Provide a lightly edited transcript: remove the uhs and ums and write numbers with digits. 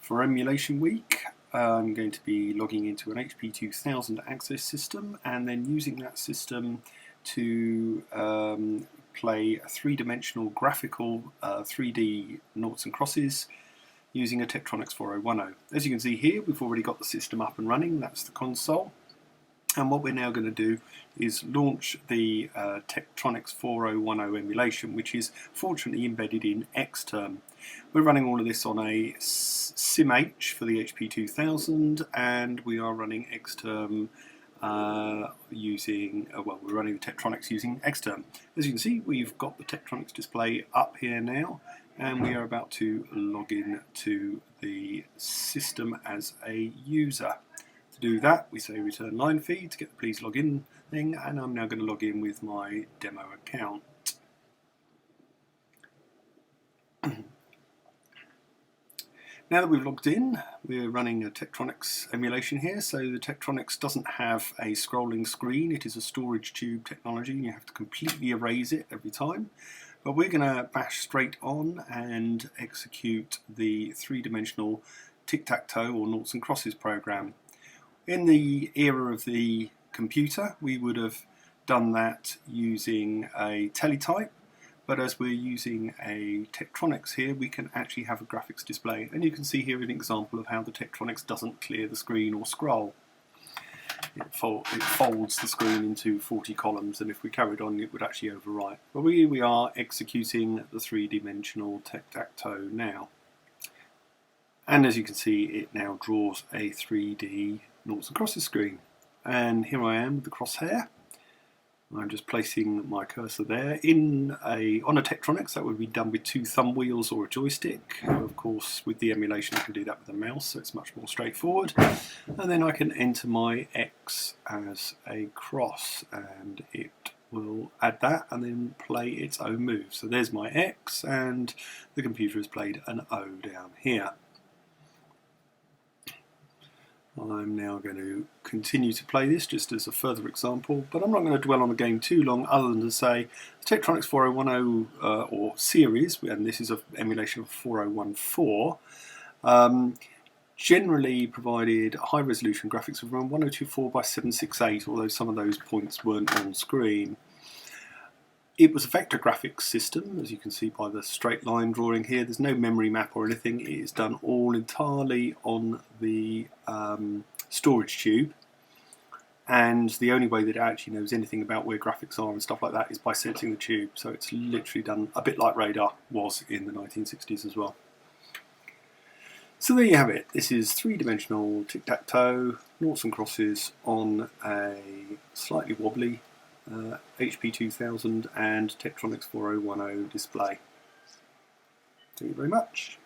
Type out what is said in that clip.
For emulation week, I'm going to be logging into an HP2000 access system and then using that system to play a three-dimensional graphical 3D noughts and crosses using a Tektronix 4010. As you can see here, we've already got the system up and running. That's the console. And what we're now going to do is launch the Tektronix 4010 emulation, which is fortunately embedded in Xterm. We're running all of this on a simh for the HP2000, and we are running Xterm using, we're running the Tektronix using Xterm. As you can see, we've got the Tektronix display up here now, and we are about to log in to the system as a user. To do that, we say return line feed to get the please log in thing, and I'm now going to log in with my demo account. Now that we've logged in, we're running a Tektronix emulation here. So the Tektronix doesn't have a scrolling screen, it is a storage tube technology, and you have to completely erase it every time. But we're going to bash straight on and execute the three-dimensional Tic-Tac-Toe or noughts and crosses program. In the era of the computer, we would have done that using a teletype, but as we're using a Tektronix here, we can actually have a graphics display. And you can see here an example of how the Tektronix doesn't clear the screen or scroll. It folds the screen into 40 columns, and if we carried on, it would actually overwrite. But we are executing the three-dimensional Tic-Tac-Toe now. And as you can see, it now draws a 3D noughts and crosses screen. And here I am with the crosshair. I'm just placing my cursor there on a Tektronix. That would be done with two thumb wheels or a joystick. Of course, with the emulation I can do that with a mouse, so it's much more straightforward. And then I can enter my X as a cross, and it will add that and then play its own move. So there's my X, and the computer has played an O down here. I'm now going to continue to play this just as a further example, but I'm not going to dwell on the game too long other than to say the Tektronix 4010 or series, and this is an emulation of 4014, generally provided high resolution graphics of around 1024 by 768, although some of those points weren't on screen. It was a vector graphics system, as you can see by the straight line drawing here. There's no memory map or anything. It is done all entirely on the storage tube, and the only way that it actually knows anything about where graphics are and stuff like that is by sensing the tube. So it's literally done a bit like radar was in the 1960s as well. So there you have it. This is three-dimensional Tic-Tac-Toe, noughts and crosses on a slightly wobbly HP2000 and Tektronix 4010 display. Thank you very much.